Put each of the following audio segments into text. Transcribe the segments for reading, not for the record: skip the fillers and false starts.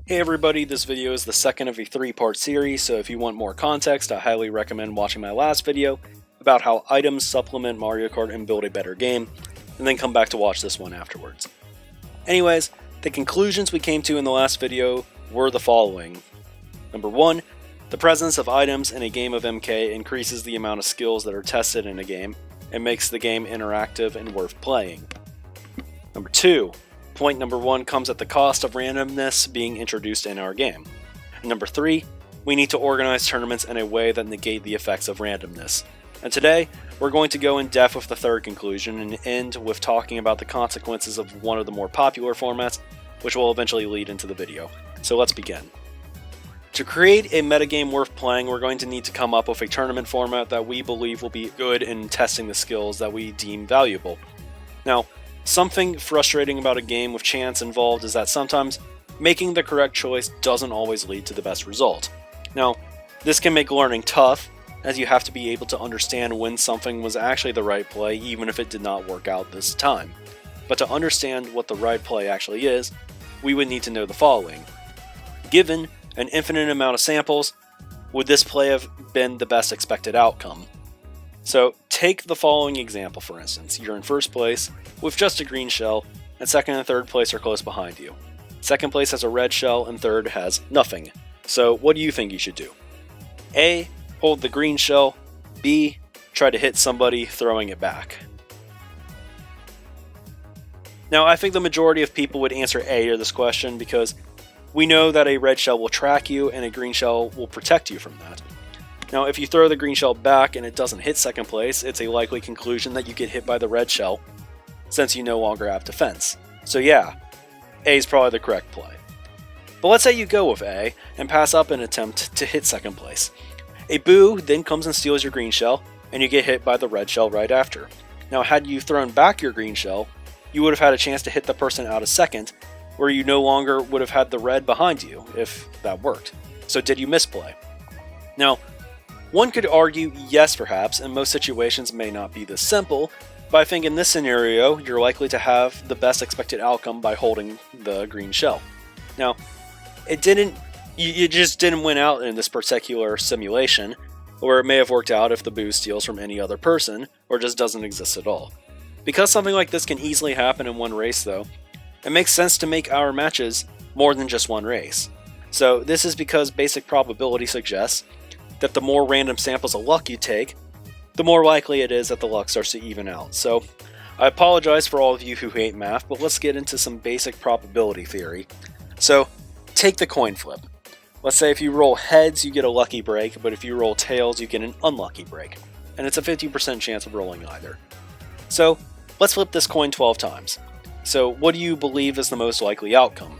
Hey everybody, this video is the second of a 3-part series, so if you want more context, I highly recommend watching my last video about how items supplement Mario Kart and build a better game, and then come back to watch this one afterwards. Anyways, the conclusions we came to in the last video were the following. Number 1, the presence of items in a game of MK increases the amount of skills that are tested in a game, and makes the game interactive and worth playing. Number 2, point number 1 comes at the cost of randomness being introduced in our game. And number 3, we need to organize tournaments in a way that negate the effects of randomness. And today, we're going to go in depth with the third conclusion and end with talking about the consequences of one of the more popular formats, which will eventually lead into the video. So let's begin. To create a metagame worth playing, we're going to need to come up with a tournament format that we believe will be good in testing the skills that we deem valuable. Now, something frustrating about a game with chance involved is that sometimes making the correct choice doesn't always lead to the best result. Now, this can make learning tough, as you have to be able to understand when something was actually the right play even if it did not work out this time. But to understand what the right play actually is, we would need to know the following. Given an infinite amount of samples, would this play have been the best expected outcome? So, take the following example for instance. You're in first place with just a green shell, and second and third place are close behind you. Second place has a red shell, and third has nothing. So, what do you think you should do? A. Hold the green shell. B. Try to hit somebody throwing it back. Now, I think the majority of people would answer A to this question because we know that a red shell will track you and a green shell will protect you from that. Now, if you throw the green shell back and it doesn't hit second place, it's a likely conclusion that you get hit by the red shell, since you no longer have defense. So yeah, A is probably the correct play. But let's say you go with A and pass up an attempt to hit second place. A boo then comes and steals your green shell, and you get hit by the red shell right after. Now, had you thrown back your green shell, you would have had a chance to hit the person out of second, where you no longer would have had the red behind you, if that worked. So did you misplay? Now, one could argue yes perhaps, and most situations may not be this simple, but I think in this scenario, you're likely to have the best expected outcome by holding the green shell. Now, you just didn't win out in this particular simulation, or it may have worked out if the boo steals from any other person, or just doesn't exist at all. Because something like this can easily happen in one race though, it makes sense to make our matches more than just one race. So this is because basic probability suggests that the more random samples of luck you take, the more likely it is that the luck starts to even out. So I apologize for all of you who hate math, but let's get into some basic probability theory. So take the coin flip. Let's say if you roll heads, you get a lucky break, but if you roll tails, you get an unlucky break. And it's a 50% chance of rolling either. So let's flip this coin 12 times. So what do you believe is the most likely outcome?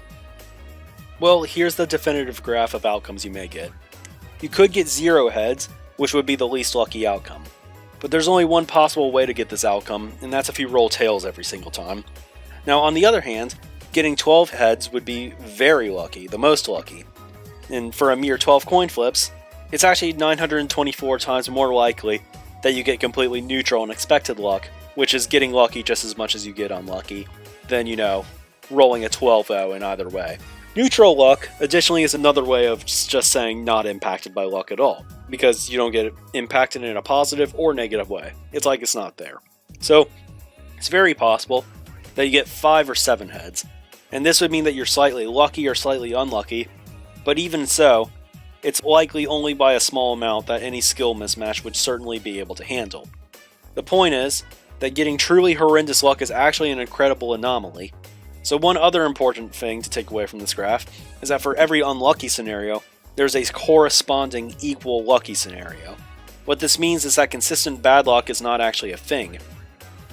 Well, here's the definitive graph of outcomes you may get. You could get 0 heads, which would be the least lucky outcome. But there's only one possible way to get this outcome, and that's if you roll tails every single time. Now, on the other hand, getting 12 heads would be very lucky, the most lucky. And for a mere 12 coin flips, it's actually 924 times more likely that you get completely neutral and expected luck, which is getting lucky just as much as you get unlucky, than, rolling a 12-0 in either way. Neutral luck, additionally, is another way of just saying not impacted by luck at all, because you don't get impacted in a positive or negative way. It's like it's not there. So, it's very possible that you get 5 or 7 heads, and this would mean that you're slightly lucky or slightly unlucky, but even so, it's likely only by a small amount that any skill mismatch would certainly be able to handle. The point is that getting truly horrendous luck is actually an incredible anomaly. So one other important thing to take away from this graph is that for every unlucky scenario, there's a corresponding equal lucky scenario. What this means is that consistent bad luck is not actually a thing.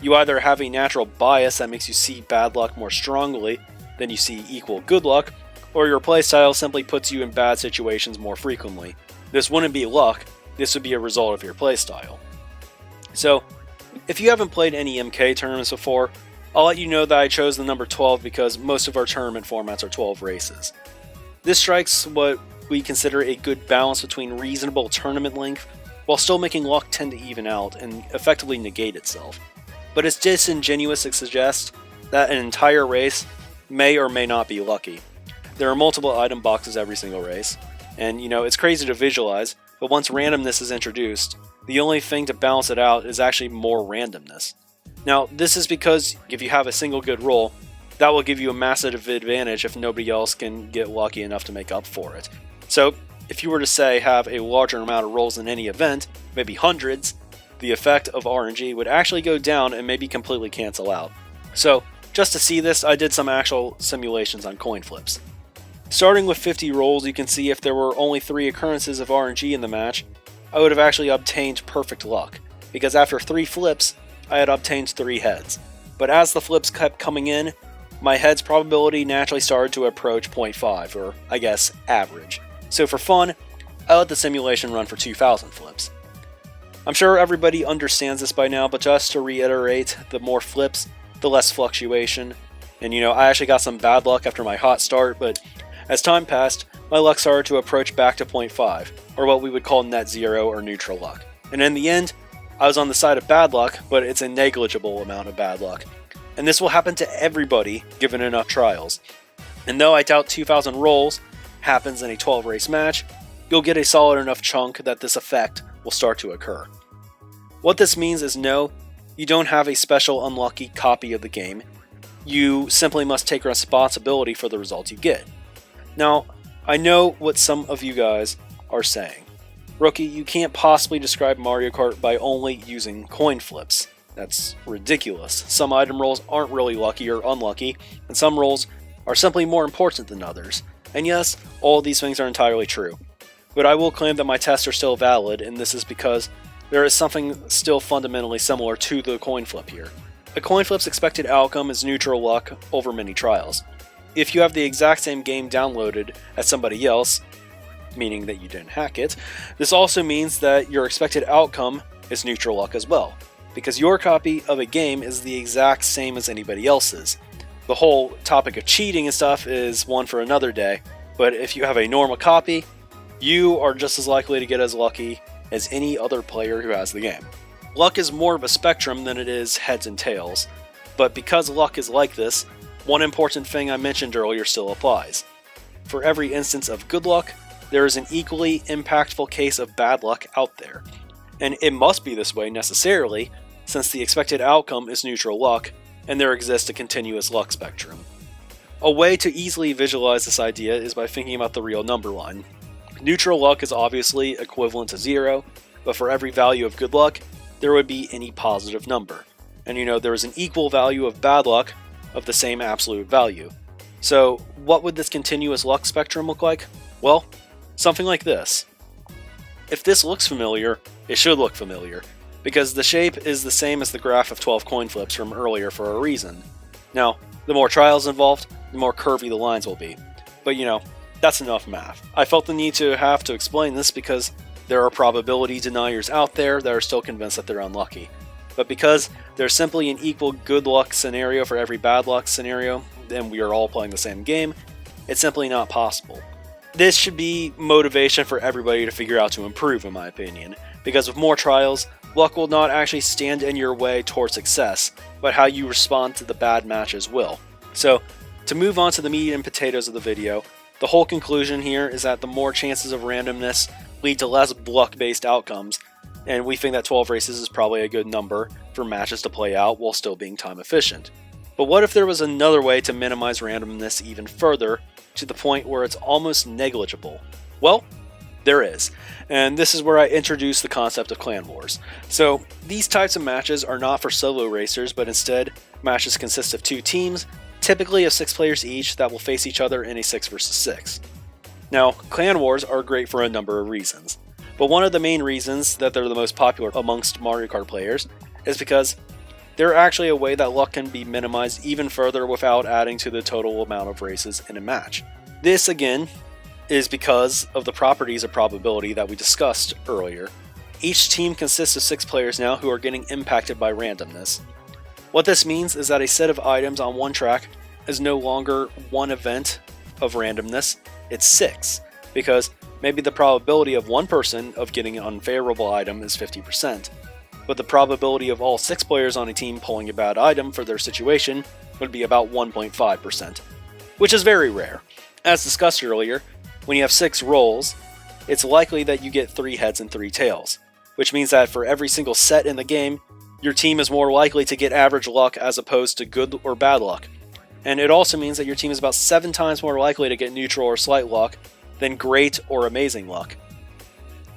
You either have a natural bias that makes you see bad luck more strongly than you see equal good luck, or your playstyle simply puts you in bad situations more frequently. This wouldn't be luck, this would be a result of your playstyle. So, if you haven't played any MK tournaments before, I'll let you know that I chose the number 12 because most of our tournament formats are 12 races. This strikes what we consider a good balance between reasonable tournament length while still making luck tend to even out and effectively negate itself. But it's disingenuous to suggest that an entire race may or may not be lucky. There are multiple item boxes every single race, and it's crazy to visualize, but once randomness is introduced, the only thing to balance it out is actually more randomness. Now, this is because if you have a single good roll, that will give you a massive advantage if nobody else can get lucky enough to make up for it. So, if you were to say have a larger amount of rolls in any event, maybe hundreds, the effect of RNG would actually go down and maybe completely cancel out. So, just to see this, I did some actual simulations on coin flips. Starting with 50 rolls, you can see if there were only 3 occurrences of RNG in the match, I would have actually obtained perfect luck, because after 3 flips, I had obtained 3 heads. But as the flips kept coming in, my heads probability naturally started to approach 0.5, or I guess average. So for fun, I let the simulation run for 2,000 flips. I'm sure everybody understands this by now, but just to reiterate, the more flips, the less fluctuation. And I actually got some bad luck after my hot start, but as time passed, my luck started to approach back to 0.5, or what we would call net zero or neutral luck. And in the end, I was on the side of bad luck, but it's a negligible amount of bad luck. And this will happen to everybody given enough trials. And though I doubt 2,000 rolls happens in a 12 race match, you'll get a solid enough chunk that this effect will start to occur. What this means is no, you don't have a special unlucky copy of the game. You simply must take responsibility for the results you get. Now, I know what some of you guys are saying. Rookie, you can't possibly describe Mario Kart by only using coin flips. That's ridiculous. Some item rolls aren't really lucky or unlucky, and some rolls are simply more important than others. And yes, all of these things are entirely true. But I will claim that my tests are still valid, and this is because there is something still fundamentally similar to the coin flip here. A coin flip's expected outcome is neutral luck over many trials. If you have the exact same game downloaded as somebody else, meaning that you didn't hack it, this also means that your expected outcome is neutral luck as well, because your copy of a game is the exact same as anybody else's. The whole topic of cheating and stuff is one for another day, but if you have a normal copy, you are just as likely to get as lucky as any other player who has the game. Luck is more of a spectrum than it is heads and tails, but because luck is like this, one important thing I mentioned earlier still applies. For every instance of good luck, there is an equally impactful case of bad luck out there. And it must be this way necessarily, since the expected outcome is neutral luck, and there exists a continuous luck spectrum. A way to easily visualize this idea is by thinking about the real number line. Neutral luck is obviously equivalent to 0, but for every value of good luck, there would be any positive number. And there is an equal value of bad luck of the same absolute value. So what would this continuous luck spectrum look like? Well, something like this. If this looks familiar, it should look familiar, because the shape is the same as the graph of 12 coin flips from earlier for a reason. Now, the more trials involved, the more curvy the lines will be. But that's enough math. I felt the need to have to explain this because there are probability deniers out there that are still convinced that they're unlucky. But because there's simply an equal good luck scenario for every bad luck scenario, and we are all playing the same game, it's simply not possible. This should be motivation for everybody to figure out to improve, in my opinion, because with more trials, luck will not actually stand in your way toward success, but how you respond to the bad matches will. So, to move on to the meat and potatoes of the video, the whole conclusion here is that the more chances of randomness lead to less luck-based outcomes, and we think that 12 races is probably a good number for matches to play out while still being time efficient. But what if there was another way to minimize randomness even further, to the point where it's almost negligible? Well, there is, and this is where I introduce the concept of clan wars. So, these types of matches are not for solo racers, but instead, matches consist of 2 teams, typically of 6 players each, that will face each other in a 6 versus 6. Now, clan wars are great for a number of reasons, but one of the main reasons that they're the most popular amongst Mario Kart players is because they're actually a way that luck can be minimized even further without adding to the total amount of races in a match. This, again, is because of the properties of probability that we discussed earlier. Each team consists of 6 players now who are getting impacted by randomness. What this means is that a set of items on one track is no longer one event of randomness, it's 6, because maybe the probability of one person of getting an unfavorable item is 50%, but the probability of all 6 players on a team pulling a bad item for their situation would be about 1.5%, which is very rare. As discussed earlier, when you have 6 rolls, it's likely that you get 3 heads and 3 tails, which means that for every single set in the game, your team is more likely to get average luck as opposed to good or bad luck. And it also means that your team is about 7 times more likely to get neutral or slight luck than great or amazing luck.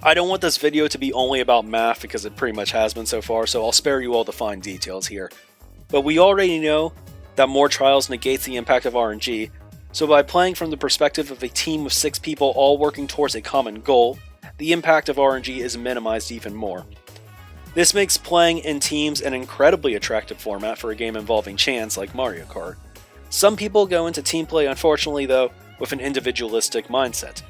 I don't want this video to be only about math because it pretty much has been so far, so I'll spare you all the fine details here. But we already know that more trials negates the impact of RNG, so by playing from the perspective of a team of 6 people all working towards a common goal, the impact of RNG is minimized even more. This makes playing in teams an incredibly attractive format for a game involving chance like Mario Kart. Some people go into team play, unfortunately though, with an individualistic mindset.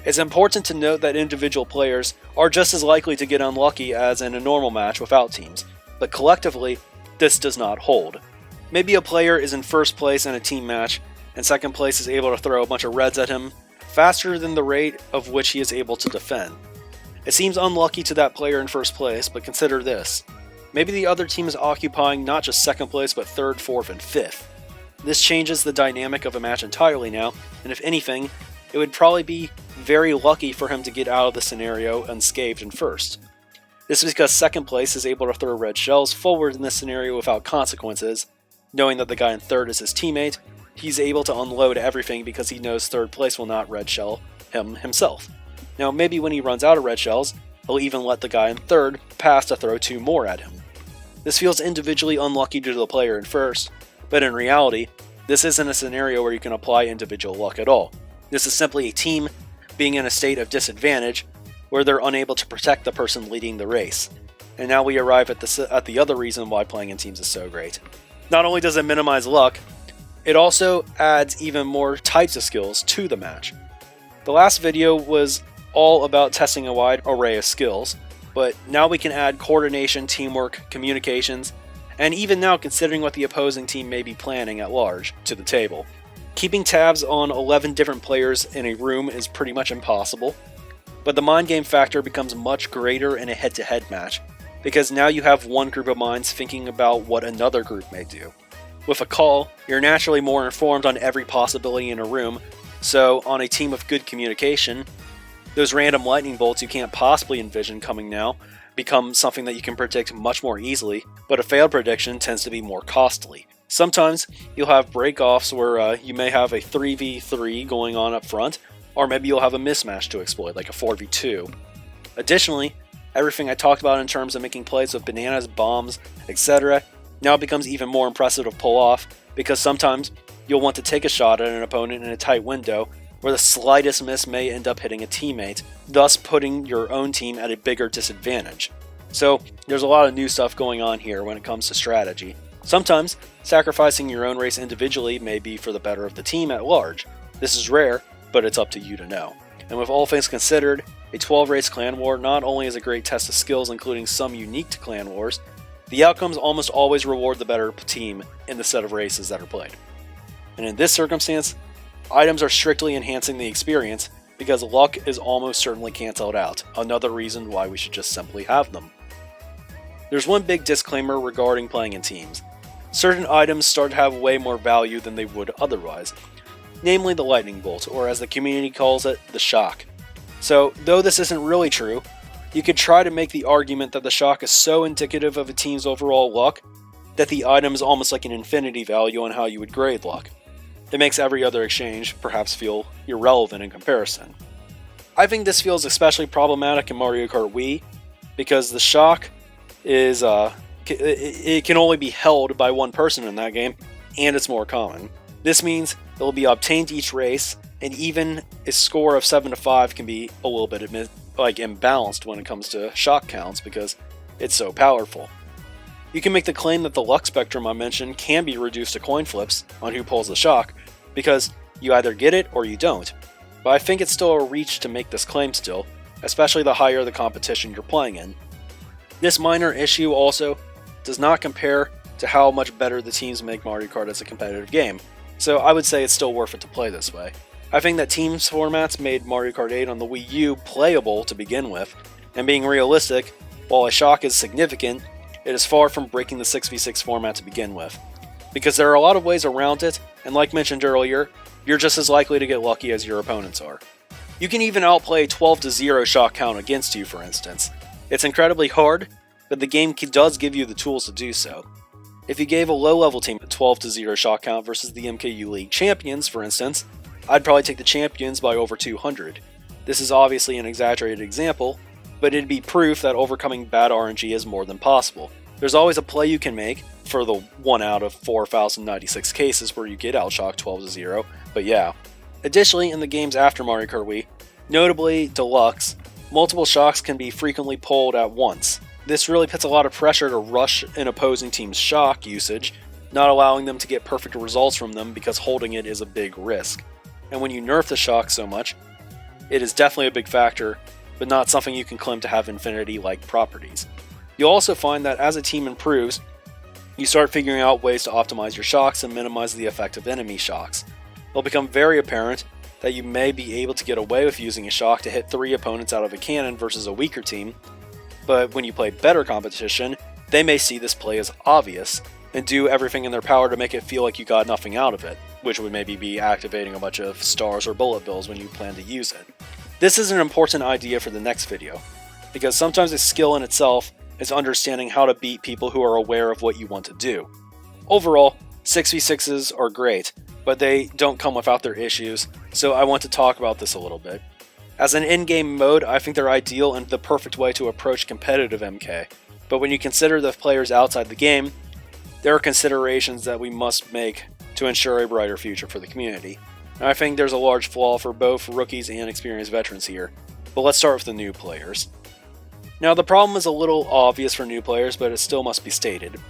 It's important to note that individual players are just as likely to get unlucky as in a normal match without teams, but collectively, this does not hold. Maybe a player is in first place in a team match, and second place is able to throw a bunch of reds at him faster than the rate of which he is able to defend. It seems unlucky to that player in first place, but consider this. Maybe the other team is occupying not just second place, but third, fourth, and fifth. This changes the dynamic of a match entirely now, and if anything, it would probably be very lucky for him to get out of the scenario unscathed in first. This is because second place is able to throw red shells forward in this scenario without consequences. Knowing that the guy in third is his teammate, he's able to unload everything because he knows third place will not red shell him himself. Now maybe when he runs out of red shells, he'll even let the guy in third pass to throw 2 more at him. This feels individually unlucky to the player in first, but in reality, this isn't a scenario where you can apply individual luck at all. This is simply a team being in a state of disadvantage where they're unable to protect the person leading the race. And now we arrive at the other reason why playing in teams is so great. Not only does it minimize luck, it also adds even more types of skills to the match. The last video was all about testing a wide array of skills, but now we can add coordination, teamwork, communications, and even now considering what the opposing team may be planning at large to the table. Keeping tabs on 11 different players in a room is pretty much impossible, but the mind game factor becomes much greater in a head-to-head match, because now you have one group of minds thinking about what another group may do. With a call, you're naturally more informed on every possibility in a room, so on a team with good communication, those random lightning bolts you can't possibly envision coming now become something that you can predict much more easily, but a failed prediction tends to be more costly. Sometimes you'll have break-offs where you may have a 3v3 going on up front, or maybe you'll have a mismatch to exploit, like a 4v2. Additionally, everything I talked about in terms of making plays with bananas, bombs, etc. now becomes even more impressive to pull off, because sometimes you'll want to take a shot at an opponent in a tight window where the slightest miss may end up hitting a teammate, thus putting your own team at a bigger disadvantage. So there's a lot of new stuff going on here when it comes to strategy. Sometimes sacrificing your own race individually may be for the better of the team at large. This is rare, but it's up to you to know. And with all things considered, a 12-race clan war not only is a great test of skills, including some unique to clan wars, the outcomes almost always reward the better team in the set of races that are played. And in this circumstance, items are strictly enhancing the experience because luck is almost certainly cancelled out, another reason why we should just simply have them. There's one big disclaimer regarding playing in teams. Certain items start to have way more value than they would otherwise, namely the lightning bolt, or as the community calls it, the shock. So, though this isn't really true, you could try to make the argument that the shock is so indicative of a team's overall luck that the item is almost like an infinity value on how you would grade luck. It makes every other exchange perhaps feel irrelevant in comparison. I think this feels especially problematic in Mario Kart Wii, because the shock is it can only be held by one person in that game, and it's more common. This means it will be obtained each race, and even a score of 7 to 5 can be a little bit imbalanced when it comes to shock counts because it's so powerful. You can make the claim that the luck spectrum I mentioned can be reduced to coin flips on who pulls the shock, because you either get it or you don't. But I think it's still a reach to make this claim still, especially the higher the competition you're playing in. This minor issue also does not compare to how much better the teams make Mario Kart as a competitive game, so I would say it's still worth it to play this way. I think that teams formats made Mario Kart 8 on the Wii U playable to begin with, and being realistic, while a shock is significant, it is far from breaking the 6v6 format to begin with. Because there are a lot of ways around it, and like mentioned earlier, you're just as likely to get lucky as your opponents are. You can even outplay 12-0 shot count against you, for instance. It's incredibly hard, but the game does give you the tools to do so. If you gave a low-level team a 12-0 shot count versus the MKU League champions, for instance, I'd probably take the champions by over 200. This is obviously an exaggerated example, but it'd be proof that overcoming bad RNG is more than possible. There's always a play you can make for the 1 out of 4,096 cases where you get outshocked 12-0, but yeah. Additionally, in the games after Mario Kart Wii, notably Deluxe, multiple shocks can be frequently pulled at once. This really puts a lot of pressure to rush an opposing team's shock usage, not allowing them to get perfect results from them because holding it is a big risk. And when you nerf the shock so much, it is definitely a big factor, but not something you can claim to have infinity-like properties. You'll also find that as a team improves, you start figuring out ways to optimize your shocks and minimize the effect of enemy shocks. It'll become very apparent that you may be able to get away with using a shock to hit 3 opponents out of a cannon versus a weaker team, but when you play better competition, they may see this play as obvious and do everything in their power to make it feel like you got nothing out of it, which would maybe be activating a bunch of stars or bullet bills when you plan to use it. This is an important idea for the next video, because sometimes a skill in itself is understanding how to beat people who are aware of what you want to do. Overall, 6v6s are great, but they don't come without their issues, so I want to talk about this a little bit. As an in-game mode, I think they're ideal and the perfect way to approach competitive MK, but when you consider the players outside the game, there are considerations that we must make to ensure a brighter future for the community. And I think there's a large flaw for both rookies and experienced veterans here, but let's start with the new players. Now, the problem is a little obvious for new players, but it still must be stated.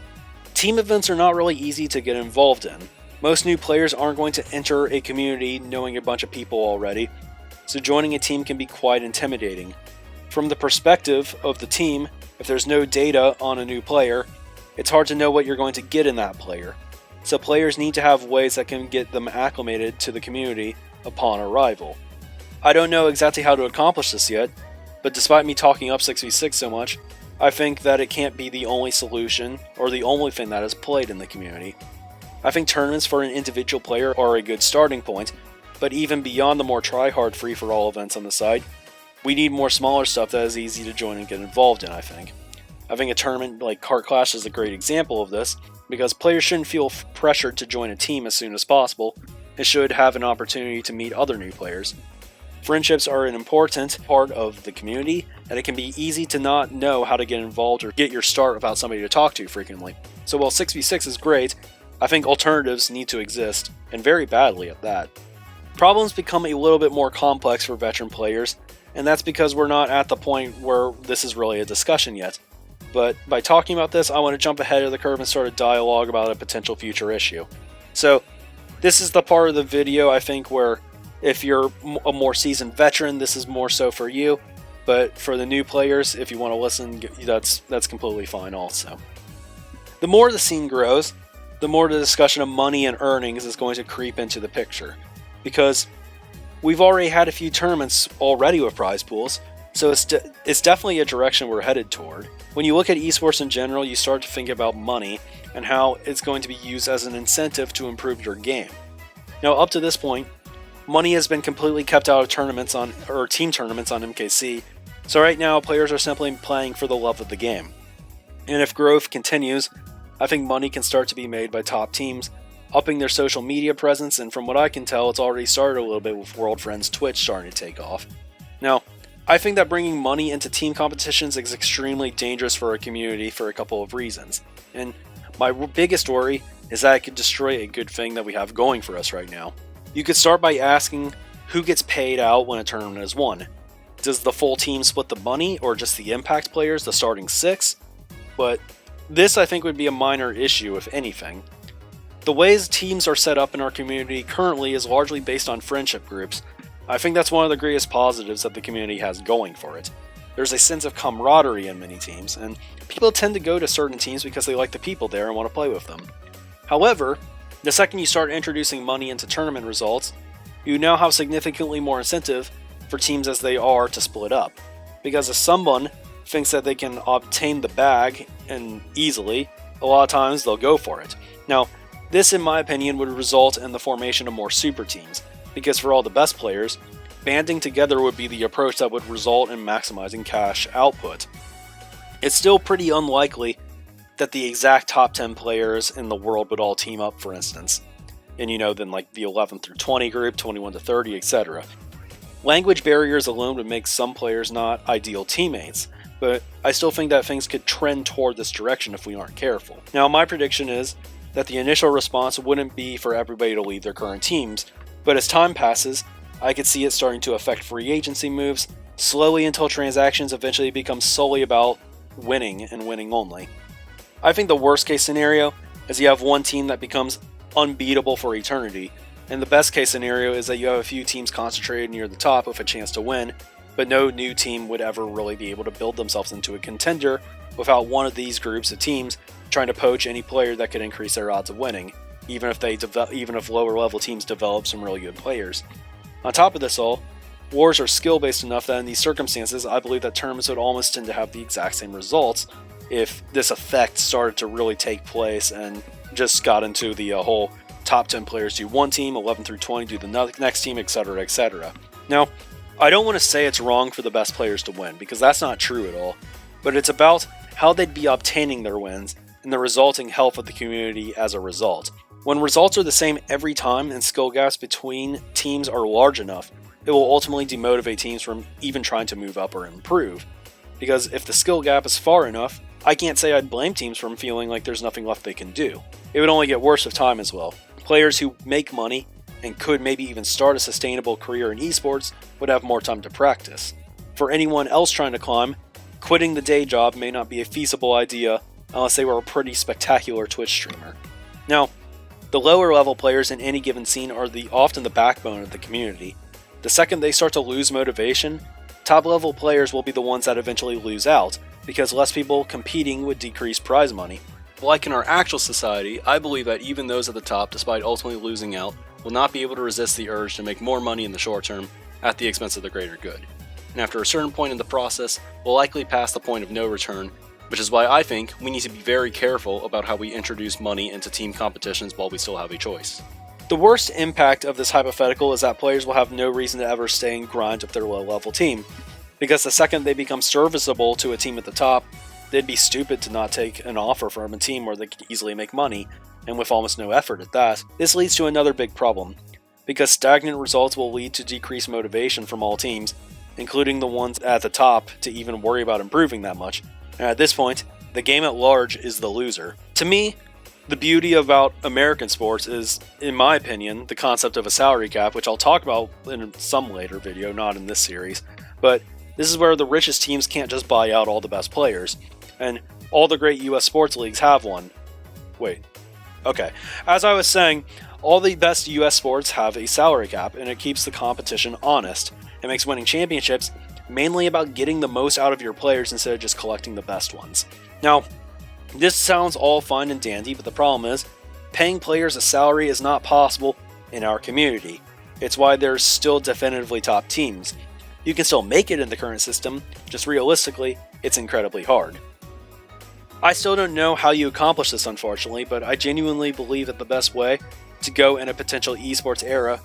Team events are not really easy to get involved in. Most new players aren't going to enter a community knowing a bunch of people already, so joining a team can be quite intimidating. From the perspective of the team, if there's no data on a new player, it's hard to know what you're going to get in that player. So players need to have ways that can get them acclimated to the community upon arrival. I don't know exactly how to accomplish this yet, but despite me talking up 6v6 so much, I think that it can't be the only solution or the only thing that is played in the community. I think tournaments for an individual player are a good starting point, but even beyond the more try-hard free-for-all events on the side, we need more smaller stuff that is easy to join and get involved in, I think. I think a tournament like Kart Clash is a great example of this, because players shouldn't feel pressured to join a team as soon as possible, and should have an opportunity to meet other new players. Friendships are an important part of the community, and it can be easy to not know how to get involved or get your start without somebody to talk to frequently. So while 6v6 is great, I think alternatives need to exist, and very badly at that. Problems become a little bit more complex for veteran players, and that's because we're not at the point where this is really a discussion yet. But by talking about this, I want to jump ahead of the curve and start a dialogue about a potential future issue. So, this is the part of the video, I think, where if you're a more seasoned veteran, this is more so for you. But for the new players, if you want to listen, that's completely fine also. The more the scene grows, the more the discussion of money and earnings is going to creep into the picture. Because we've already had a few tournaments already with prize pools, so it's definitely a direction we're headed toward. When you look at esports in general, you start to think about money and how it's going to be used as an incentive to improve your game. Now, up to this point, money has been completely kept out of tournaments or team tournaments on MKC, so right now players are simply playing for the love of the game. And if growth continues, I think money can start to be made by top teams, upping their social media presence, and from what I can tell, it's already started a little bit with World Friends Twitch starting to take off. Now, I think that bringing money into team competitions is extremely dangerous for a community for a couple of reasons. And my biggest worry is that it could destroy a good thing that we have going for us right now. You could start by asking who gets paid out when a tournament is won. Does the full team split the money, or just the impact players, the starting 6? But this, I think, would be a minor issue, if anything. The ways teams are set up in our community currently is largely based on friendship groups. I think that's one of the greatest positives that the community has going for it. There's a sense of camaraderie in many teams, and people tend to go to certain teams because they like the people there and want to play with them. However, the second you start introducing money into tournament results, you now have significantly more incentive for teams as they are to split up. Because if someone thinks that they can obtain the bag and easily, a lot of times they'll go for it. Now, This, in my opinion, would result in the formation of more super teams, because for all the best players, banding together would be the approach that would result in maximizing cash output. It's still pretty unlikely that the exact top 10 players in the world would all team up, for instance. And then like the 11 through 20 group, 21 to 30, etc. Language barriers alone would make some players not ideal teammates, but I still think that things could trend toward this direction if we aren't careful. Now, my prediction is that the initial response wouldn't be for everybody to leave their current teams, but as time passes, I could see it starting to affect free agency moves, slowly until transactions eventually become solely about winning and winning only. I think the worst case scenario is you have one team that becomes unbeatable for eternity, and the best case scenario is that you have a few teams concentrated near the top with a chance to win, but no new team would ever really be able to build themselves into a contender without one of these groups of teams trying to poach any player that could increase their odds of winning, even if lower level teams develop some really good players. On top of this all, wars are skill based enough that in these circumstances I believe that tournaments would almost tend to have the exact same results if this effect started to really take place and just got into the whole top 10 players do one team, 11 through 20 do the next team, etc, etc. Now, I don't want to say it's wrong for the best players to win, because that's not true at all, but it's about how they'd be obtaining their wins and the resulting health of the community as a result. When results are the same every time and skill gaps between teams are large enough, it will ultimately demotivate teams from even trying to move up or improve. Because if the skill gap is far enough, I can't say I'd blame teams from feeling like there's nothing left they can do. It would only get worse with time as well. Players who make money and could maybe even start a sustainable career in esports would have more time to practice. For anyone else trying to climb, quitting the day job may not be a feasible idea unless they were a pretty spectacular Twitch streamer. Now, the lower level players in any given scene are often the backbone of the community. The second they start to lose motivation, top level players will be the ones that eventually lose out, because less people competing would decrease prize money. Like in our actual society, I believe that even those at the top, despite ultimately losing out, will not be able to resist the urge to make more money in the short term at the expense of the greater good. And after a certain point in the process, will likely pass the point of no return, which is why I think we need to be very careful about how we introduce money into team competitions while we still have a choice. The worst impact of this hypothetical is that players will have no reason to ever stay and grind with their low-level team, because the second they become serviceable to a team at the top, they'd be stupid to not take an offer from a team where they could easily make money, and with almost no effort at that. This leads to another big problem, because stagnant results will lead to decreased motivation from all teams, including the ones at the top, to even worry about improving that much. And at this point, the game at large is the loser. To me, the beauty about American sports is, in my opinion, the concept of a salary cap, which I'll talk about in some later video, not in this series, but this is where the richest teams can't just buy out all the best players, and all the great US sports leagues have one. Okay. As I was saying, all the best US sports have a salary cap, and it keeps the competition honest. It makes winning championships mainly about getting the most out of your players instead of just collecting the best ones. Now, this sounds all fine and dandy, but the problem is, paying players a salary is not possible in our community. It's why there's still definitively top teams. You can still make it in the current system, just realistically, it's incredibly hard. I still don't know how you accomplish this, unfortunately, but I genuinely believe that the best way to go in a potential esports era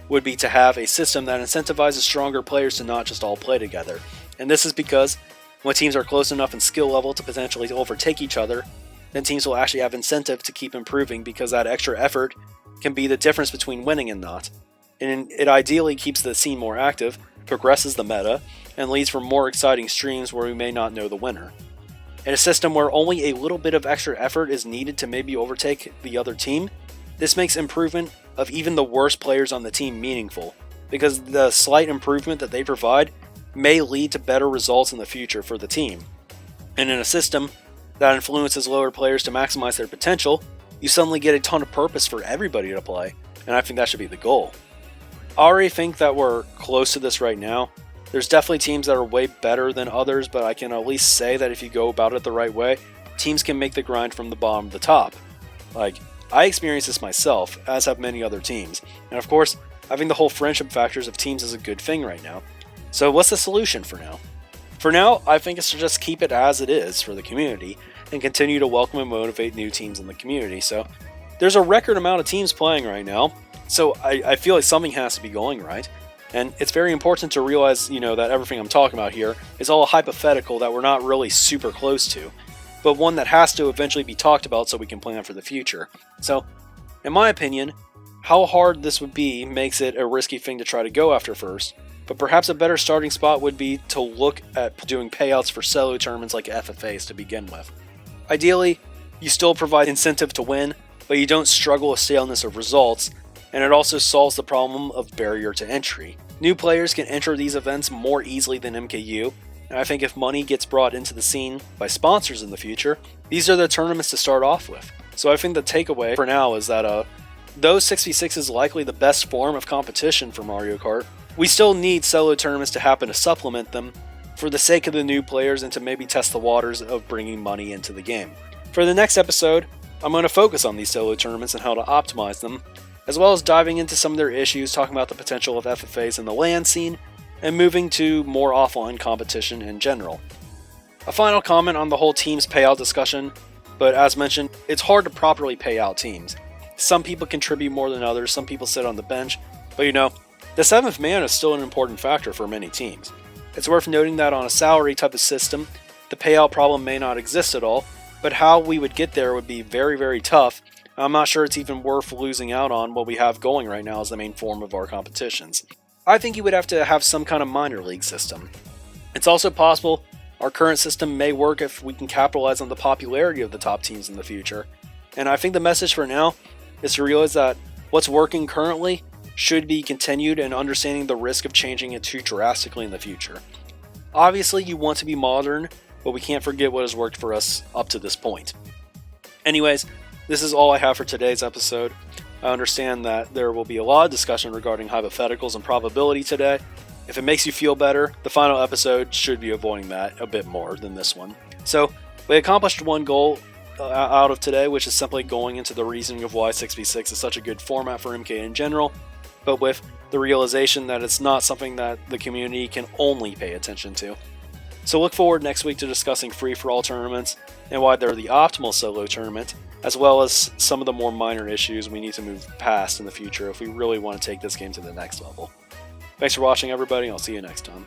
would be to have a system that incentivizes stronger players to not just all play together. And this is because when teams are close enough in skill level to potentially overtake each other, then teams will actually have incentive to keep improving, because that extra effort can be the difference between winning and not. And it ideally keeps the scene more active, progresses the meta, and leads for more exciting streams where we may not know the winner. In a system where only a little bit of extra effort is needed to maybe overtake the other team, this makes improvement of even the worst players on the team meaningful, because the slight improvement that they provide may lead to better results in the future for the team. And in a system that influences lower players to maximize their potential, you suddenly get a ton of purpose for everybody to play, and I think that should be the goal. I already think that we're close to this right now. There's definitely teams that are way better than others, but I can at least say that if you go about it the right way, teams can make the grind from the bottom to the top. I experienced this myself, as have many other teams, and of course, having the whole friendship factors of teams is a good thing right now. So what's the solution for now? For now, I think it's to just keep it as it is for the community, and continue to welcome and motivate new teams in the community. So there's a record amount of teams playing right now, so I feel like something has to be going right. And it's very important to realize, that everything I'm talking about here is all a hypothetical that we're not really super close to, but one that has to eventually be talked about so we can plan for the future. So, in my opinion, how hard this would be makes it a risky thing to try to go after first, but perhaps a better starting spot would be to look at doing payouts for solo tournaments like FFAs to begin with. Ideally, you still provide incentive to win, but you don't struggle with staleness of results, and it also solves the problem of barrier to entry. New players can enter these events more easily than MKU, and I think if money gets brought into the scene by sponsors in the future, these are the tournaments to start off with. So I think the takeaway for now is that though 6v6 is likely the best form of competition for Mario Kart, we still need solo tournaments to happen to supplement them for the sake of the new players and to maybe test the waters of bringing money into the game. For the next episode, I'm going to focus on these solo tournaments and how to optimize them, as well as diving into some of their issues, talking about the potential of FFAs in the LAN scene, and moving to more offline competition in general. A final comment on the whole teams payout discussion, but as mentioned, it's hard to properly pay out teams. Some people contribute more than others, some people sit on the bench, but the 7th man is still an important factor for many teams. It's worth noting that on a salary type of system, the payout problem may not exist at all, but how we would get there would be very, very tough. I'm not sure it's even worth losing out on what we have going right now as the main form of our competitions. I think you would have to have some kind of minor league system. It's also possible our current system may work if we can capitalize on the popularity of the top teams in the future. And I think the message for now is to realize that what's working currently should be continued and understanding the risk of changing it too drastically in the future. Obviously, you want to be modern, but we can't forget what has worked for us up to this point. Anyways, this is all I have for today's episode. I understand that there will be a lot of discussion regarding hypotheticals and probability today. If it makes you feel better, the final episode should be avoiding that a bit more than this one. So, we accomplished one goal out of today, which is simply going into the reasoning of why 6v6 is such a good format for MK in general, but with the realization that it's not something that the community can only pay attention to. So look forward next week to discussing free-for-all tournaments and why they're the optimal solo tournament, as well as some of the more minor issues we need to move past in the future if we really want to take this game to the next level. Thanks for watching, everybody. I'll see you next time.